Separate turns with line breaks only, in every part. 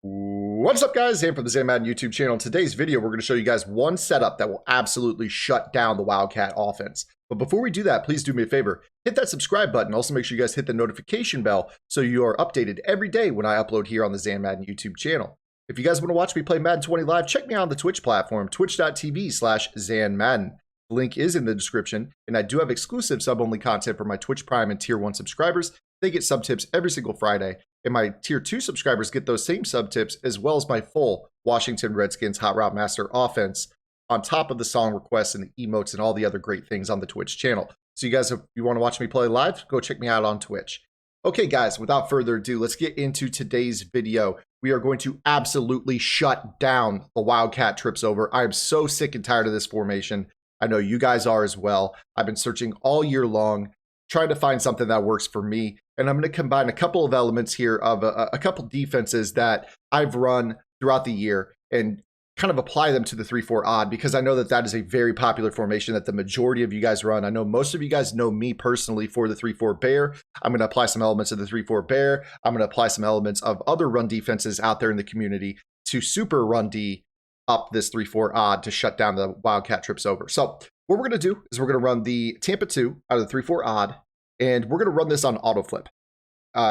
What's up, guys? Zan from the Madden YouTube channel. In today's video, we're going to show you guys one setup that will absolutely shut down the Wildcat offense. But before we do that, please do me a favor. Hit that subscribe button. Also, make sure you guys hit the notification bell so you are updated every day when I upload here on the Zan Madden YouTube channel. If you guys want to watch me play Madden 20 live, check me out on the Twitch platform, twitch.tv/ZanMadden. The link is in the description, and I do have exclusive sub-only content for my Twitch Prime and Tier 1 subscribers. They get sub tips every single Friday, and my Tier 2 subscribers get those same sub tips as well as my full Washington Redskins Hot Route Master offense on top of the song requests and the emotes and all the other great things on the Twitch channel. So you guys, if you want to watch me play live, go check me out on Twitch. Okay, guys, without further ado, let's get into today's video. We are going to absolutely shut down the Wildcat trips over. I am so sick and tired of this formation. I know you guys are as well. I've been searching all year long, trying to find something that works for me. And I'm going to combine a couple of elements here of a couple defenses that I've run throughout the year and kind of apply them to the 3-4 odd, because I know that that is a very popular formation that the majority of you guys run. I know most of you guys know me personally for the 3-4 bear. I'm going to apply some elements of the 3-4 bear. I'm going to apply some elements of other run defenses out there in the community to super run D up this 3-4 odd to shut down the Wildcat trips over. So what we're going to do is we're going to run the Tampa 2 out of the 3-4 odd, and we're going to run this on Autoflip.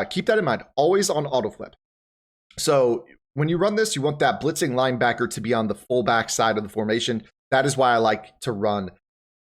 Keep that in mind, always on Autoflip. So when you run this, you want that blitzing linebacker to be on the fullback side of the formation. That is why I like to run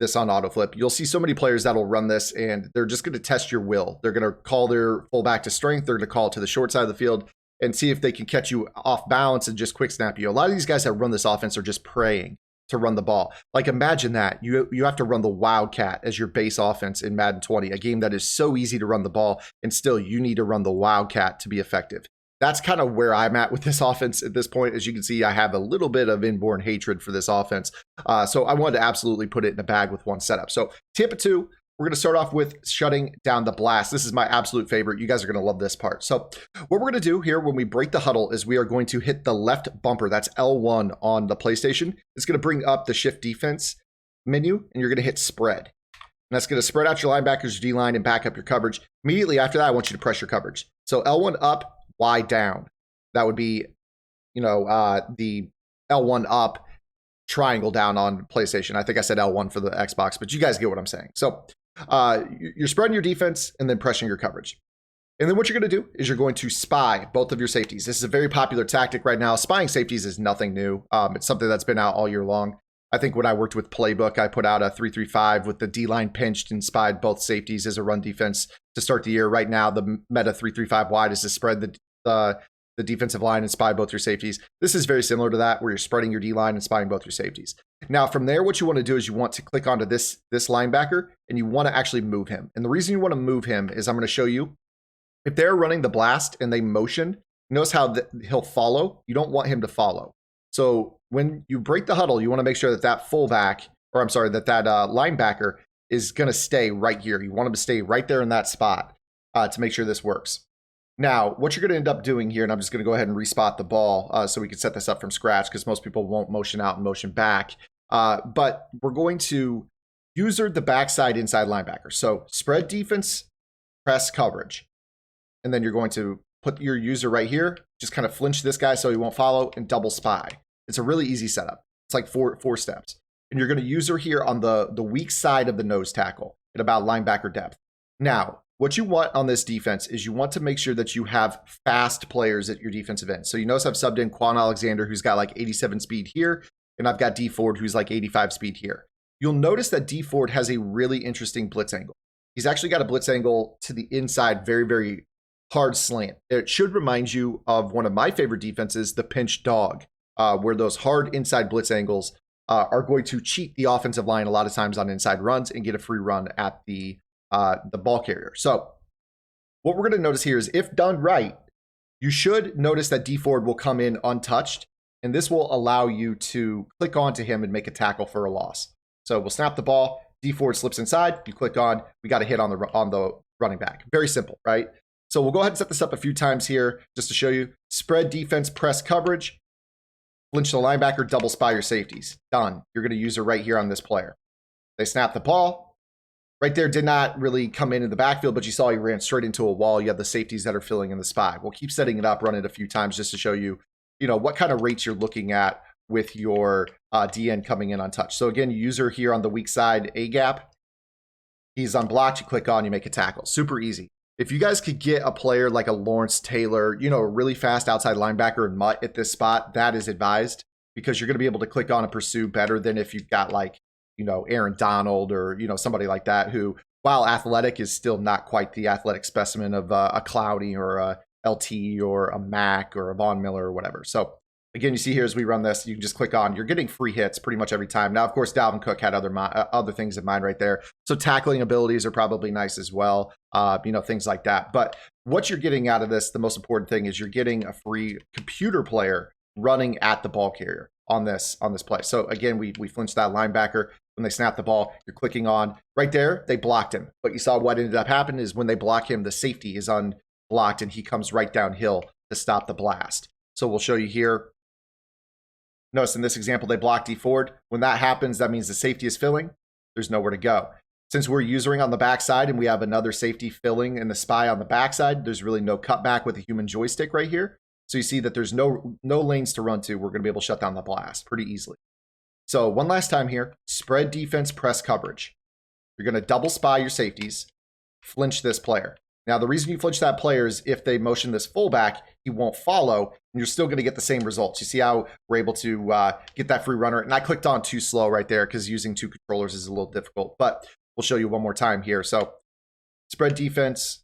this on Autoflip. You'll see so many players that'll run this, and they're just going to test your will. They're going to call their fullback to strength. They're going to call it to the short side of the field and see if they can catch you off balance and just quick snap you. A lot of these guys that run this offense are just praying to run the ball. Like, imagine that. You have to run the Wildcat as your base offense in Madden 20, a game that is so easy to run the ball, and still you need to run the Wildcat to be effective. That's kind of where I'm at with this offense at this point. As you can see, I have a little bit of inborn hatred for this offense. So I wanted to absolutely put it in a bag with one setup. So Tampa 2, we're going to start off with shutting down the blast. This is my absolute favorite. You guys are going to love this part. So what we're going to do here when we break the huddle is we are going to hit the left bumper. That's L1 on the PlayStation. It's going to bring up the shift defense menu, and you're going to hit spread. And that's going to spread out your linebackers, D-line, and back up your coverage. Immediately after that, I want you to press your coverage. So L1 up, Y down. That would be, the L1 up, triangle down on PlayStation. I think I said L1 for the Xbox, but you guys get what I'm saying. So you're spreading your defense and then pressing your coverage. And then what you're going to do is you're going to spy both of your safeties. This is a very popular tactic right now. Spying safeties is nothing new. It's something that's been out all year long. I think when I worked with Playbook, I put out a 3-3-5 with the D-line pinched and spied both safeties as a run defense to start the year. Right now, the meta 3-3-5 wide is to spread the defensive line and spy both your safeties. This is very similar to that, where you're spreading your D-line and spying both your safeties. Now, from there, what you want to do is you want to click onto this linebacker, and you want to actually move him. And the reason you want to move him is I'm going to show you. If they're running the blast and they motion, notice how he'll follow. You don't want him to follow. So when you break the huddle, you want to make sure that that fullback, or I'm sorry, that linebacker is going to stay right here. You want him to stay right there in that spot to make sure this works. Now, what you're going to end up doing here, and I'm just going to go ahead and respot the ball so we can set this up from scratch, because most people won't motion out and motion back. But we're going to user the backside inside linebacker. So spread defense, press coverage. And then you're going to put your user right here, just kind of flinch this guy so he won't follow, and double spy. It's a really easy setup. It's like four steps. And you're going to user here on the weak side of the nose tackle at about linebacker depth. Now, what you want on this defense is you want to make sure that you have fast players at your defensive end. So you notice I've subbed in Quan Alexander, who's got like 87 speed here, and I've got D Ford, who's like 85 speed here. You'll notice that D Ford has a really interesting blitz angle. He's actually got a blitz angle to the inside, very, very hard slant. It should remind you of one of my favorite defenses, the pinch dog, where those hard inside blitz angles are going to cheat the offensive line a lot of times on inside runs and get a free run at the ball carrier. So what we're going to notice here is, if done right, you should notice that D Ford will come in untouched, and this will allow you to click onto him and make a tackle for a loss. So we'll snap the ball, D Ford slips inside, you click on, we got a hit on the running back. Very simple, right? So we'll go ahead and set this up a few times here just to show you. Spread defense, press coverage, flinch the linebacker, double spy your safeties. Done. You're going to use it right here on this player. They snap the ball. Right there did not really come into the backfield, but you saw he ran straight into a wall. You have the safeties that are filling in the spy. We'll keep setting it up, run it a few times just to show you what kind of rates you're looking at with your DN coming in untouched. So again, user here on the weak side, A gap. He's unblocked, you click on, you make a tackle. Super easy. If you guys could get a player like a Lawrence Taylor, a really fast outside linebacker and Mutt at this spot, that is advised, because you're going to be able to click on and pursue better than if you've got like, Aaron Donald or, somebody like that who, while athletic, is still not quite the athletic specimen of a Cloudy or a LT or a Mac or a Von Miller or whatever. So again, you see here as we run this, you can just click on. You're getting free hits pretty much every time. Now, of course, Dalvin Cook had other things in mind right there. So tackling abilities are probably nice as well, things like that. But what you're getting out of this, the most important thing is you're getting a free computer player running at the ball carrier on this play. So again, we flinched that linebacker. When they snap the ball, you're clicking on. Right there, they blocked him. But you saw what ended up happening is when they block him, the safety is unblocked and he comes right downhill to stop the blast. So we'll show you here. Notice in this example, they blocked D Ford. When that happens, that means the safety is filling. There's nowhere to go. Since we're usering on the backside and we have another safety filling in the spy on the backside, there's really no cutback with a human joystick right here. So you see that there's no lanes to run to. We're going to be able to shut down the blast pretty easily. So one last time here, spread defense, press coverage. You're going to double spy your safeties, flinch this player. Now, the reason you flinch that player is if they motion this fullback, he won't follow, and you're still going to get the same results. You see how we're able to get that free runner? And I clicked on too slow right there because using two controllers is a little difficult, but we'll show you one more time here. So spread defense,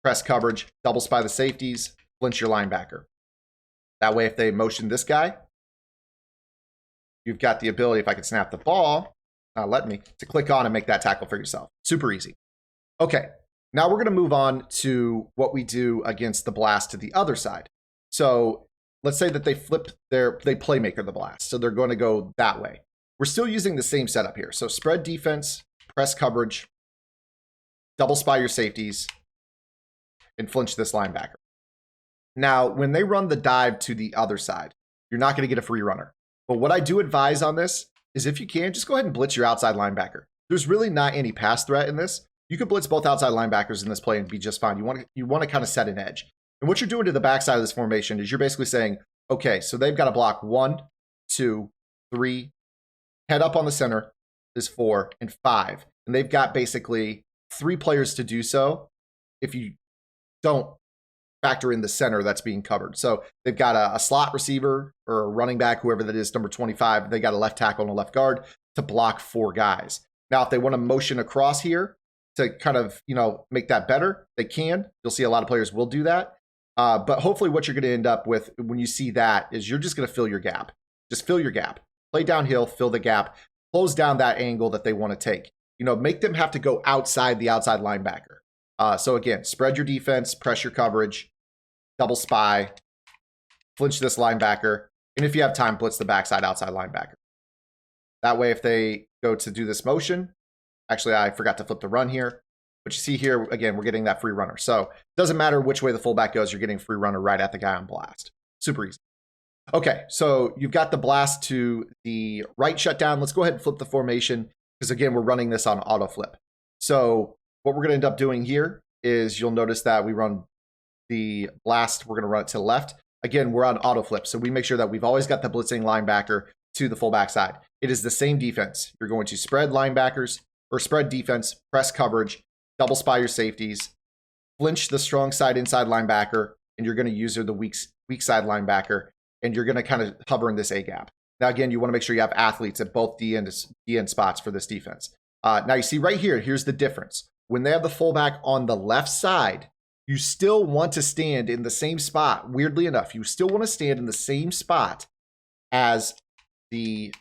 press coverage, double spy the safeties, flinch your linebacker. That way, if they motion this guy, you've got the ability, if I could snap the ball, let me, to click on and make that tackle for yourself. Super easy. Okay. Now we're going to move on to what we do against the blast to the other side. So let's say that they playmaker the blast. So they're going to go that way. We're still using the same setup here. So spread defense, press coverage, double spy your safeties, and flinch this linebacker. Now, when they run the dive to the other side, you're not going to get a free runner. But what I do advise on this is if you can, just go ahead and blitz your outside linebacker. There's really not any pass threat in this. You could blitz both outside linebackers in this play and be just fine. You want to kind of set an edge. And what you're doing to the backside of this formation is you're basically saying, okay, so they've got to block 1, 2, 3, head up on the center is 4, and 5. And they've got basically 3 players to do so if you don't factor in the center that's being covered. So they've got a slot receiver or a running back, whoever that is, number 25. They got a left tackle and a left guard to block 4 guys. Now, if they want to motion across here, to kind of, make that better, they can. You'll see a lot of players will do that. But hopefully what you're going to end up with when you see that is you're just going to fill your gap. Just fill your gap. Play downhill, fill the gap, close down that angle that they want to take. Make them have to go outside the outside linebacker. So again, spread your defense, press your coverage, double spy, flinch this linebacker, and if you have time, blitz the backside outside linebacker. That way, if they go to do this motion, actually, I forgot to flip the run here. But you see here, again, we're getting that free runner. So it doesn't matter which way the fullback goes, you're getting free runner right at the guy on blast. Super easy. Okay, so you've got the blast to the right shutdown. Let's go ahead and flip the formation because, again, we're running this on Autoflip. So what we're going to end up doing here is you'll notice that we run the blast. We're going to run it to the left. Again, we're on Autoflip. So we make sure that we've always got the blitzing linebacker to the fullback side. It is the same defense. You're going to spread linebackers, or spread defense, press coverage, double spy your safeties, flinch the strong side inside linebacker, and you're going to use the weak side linebacker, and you're going to kind of hover in this A gap. Now, again, you want to make sure you have athletes at both DN spots for this defense. Now, you see right here, here's the difference. When they have the fullback on the left side, you still want to stand in the same spot. Weirdly enough, you still want to stand in the same spot as the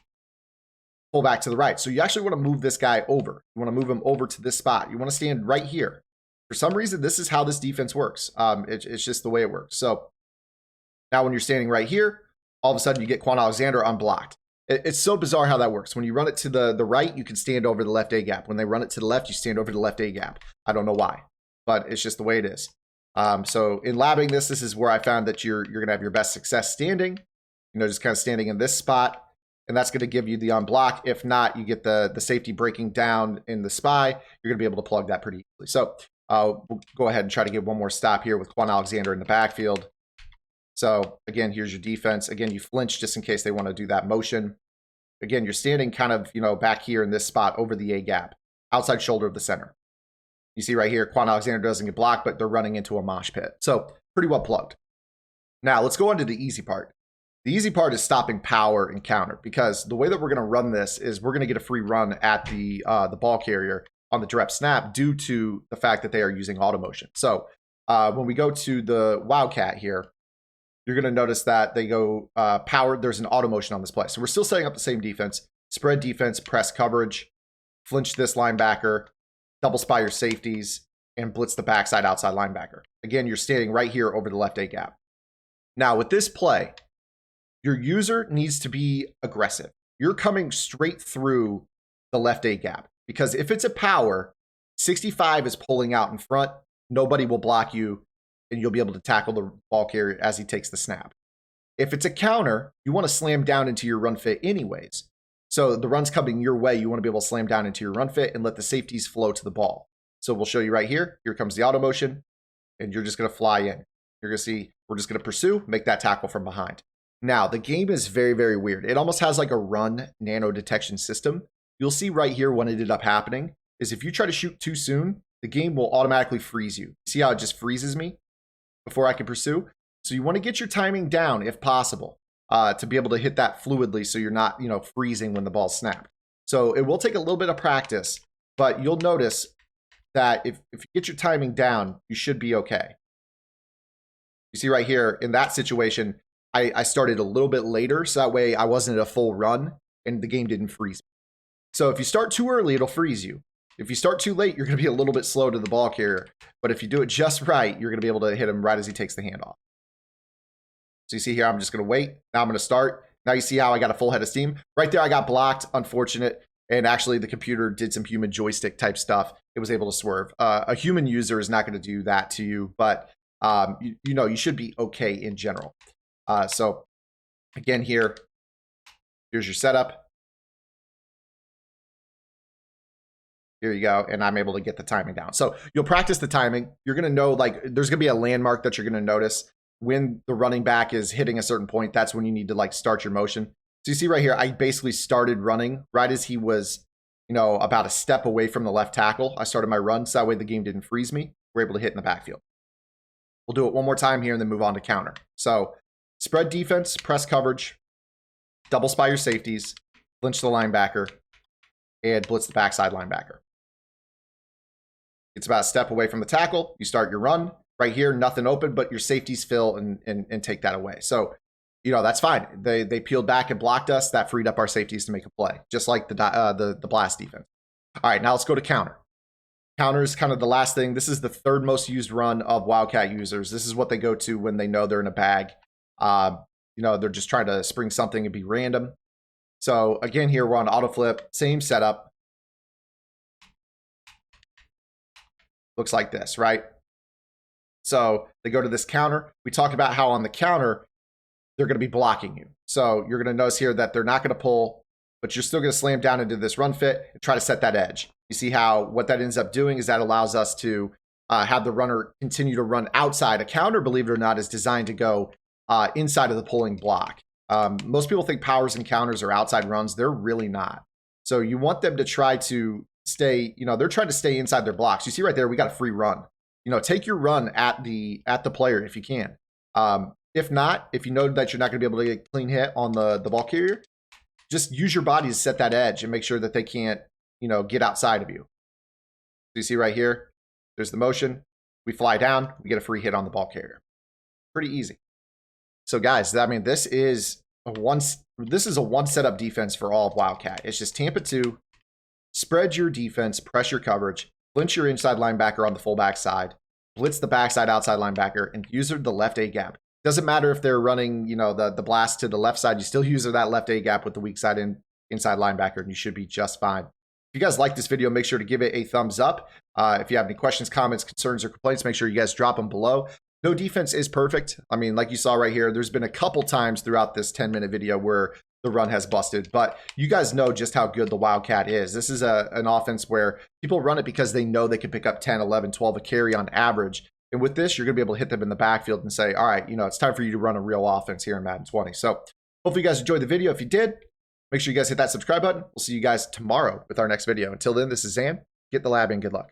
fullback to the right. So you actually want to move this guy over. You want to move him over to this spot. You want to stand right here. For some reason, this is how this defense works. It's just the way it works. So now when you're standing right here, all of a sudden you get Quan Alexander unblocked. It's so bizarre how that works. When you run it to the right, you can stand over the left A gap. When they run it to the left, you stand over the left A gap. I don't know why, but it's just the way it is. So in labbing this is where I found that you're going to have your best success standing, just kind of standing in this spot. And that's going to give you the unblock. If not, you get the safety breaking down in the spy. You're going to be able to plug that pretty easily. So we'll go ahead and try to get one more stop here with Quan Alexander in the backfield. So again, here's your defense. Again, you flinch just in case they want to do that motion. Again, you're standing kind of, back here in this spot over the A gap, outside shoulder of the center. You see right here, Quan Alexander doesn't get blocked, but they're running into a mosh pit. So pretty well plugged. Now let's go on to the easy part. The easy part is stopping power and counter, because the way that we're going to run this is we're going to get a free run at the ball carrier on the direct snap due to the fact that they are using auto motion. So when we go to the Wildcat here, you're going to notice that they go powered. There's an auto motion on this play. So we're still setting up the same defense, spread defense, press coverage, flinch this linebacker, double spy your safeties, and blitz the backside outside linebacker. Again, you're standing right here over the left A gap. Now with this play, your user needs to be aggressive. You're coming straight through the left A gap, because if it's a power, 65 is pulling out in front. Nobody will block you, and you'll be able to tackle the ball carrier as he takes the snap. If it's a counter, you want to slam down into your run fit anyways. So the run's coming your way. You want to be able to slam down into your run fit and let the safeties flow to the ball. So we'll show you right here. Here comes the auto motion, and you're just going to fly in. You're going to see we're just going to pursue, make that tackle from behind. Now, the game is very, very weird. It almost has like a run nano detection system. You'll see right here what ended up happening is if you try to shoot too soon, the game will automatically freeze you. See how it just freezes me before I can pursue? So you want to get your timing down if possible to be able to hit that fluidly so you're not, freezing when the ball's snapped. So it will take a little bit of practice, but you'll notice that if you get your timing down, you should be okay. You see right here, in that situation, I started a little bit later, so that way I wasn't at a full run and the game didn't freeze me. So if you start too early, it'll freeze you. If you start too late, you're going to be a little bit slow to the ball carrier. But if you do it just right, you're going to be able to hit him right as he takes the handoff. So you see here, I'm just going to wait. Now I'm going to start. Now you see how I got a full head of steam. Right there, I got blocked. Unfortunate. And actually, the computer did some human joystick type stuff. It was able to swerve. A human user is not going to do that to you, but you should be okay in general. So again, here's your setup. Here you go. And I'm able to get the timing down. So you'll practice the timing. You're going to know, like, there's going to be a landmark that you're going to notice when the running back is hitting a certain point. That's when you need to like start your motion. So you see right here, I basically started running right as he was, about a step away from the left tackle. I started my run. So that way the game didn't freeze me. We're able to hit in the backfield. We'll do it one more time here and then move on to counter. So spread defense, press coverage, double spy your safeties, flinch the linebacker, and blitz the backside linebacker. It's about a step away from the tackle. You start your run. Right here, nothing open, but your safeties fill and take that away. So, that's fine. They peeled back and blocked us. That freed up our safeties to make a play, just like the blast defense. All right, now let's go to counter. Counter is kind of the last thing. This is the third most used run of Wildcat users. This is what they go to when they know they're in a bag. They're just trying to spring something and be random. So again, here we're on Autoflip, same setup. Looks like this, right? So they go to this counter. We talked about how on the counter, they're going to be blocking you. So you're going to notice here that they're not going to pull, but you're still going to slam down into this run fit and try to set that edge. You see how what that ends up doing is that allows us to have the runner continue to run outside. A counter, believe it or not, is designed to go inside of the pulling block. Most people think powers and counters are outside runs. They're really not. So you want them to try to stay, they're trying to stay inside their blocks. You see right there, we got a free run. Take your run at the player if you can. If not, if you know that you're not going to be able to get a clean hit on the ball carrier, just use your body to set that edge and make sure that they can't, get outside of you. So you see right here, there's the motion. We fly down, we get a free hit on the ball carrier. Pretty easy. So guys, this is a one setup defense for all of Wildcat. It's just Tampa 2, spread your defense, press your coverage, flinch your inside linebacker on the fullback side, blitz the backside outside linebacker, and user the left A gap. Doesn't matter if they're running, the blast to the left side, you still user that left A gap with the weak side inside linebacker, and you should be just fine. If you guys like this video, make sure to give it a thumbs up. If you have any questions, comments, concerns, or complaints, make sure you guys drop them below. No defense is perfect. Like you saw right here, there's been a couple times throughout this 10-minute video where the run has busted, but you guys know just how good the Wildcat is. This is an offense where people run it because they know they can pick up 10, 11, 12 a carry on average. And with this, you're going to be able to hit them in the backfield and say, all right, it's time for you to run a real offense here in Madden 20. So hopefully you guys enjoyed the video. If you did, make sure you guys hit that subscribe button. We'll see you guys tomorrow with our next video. Until then, this is Zan. Get the lab in. Good luck.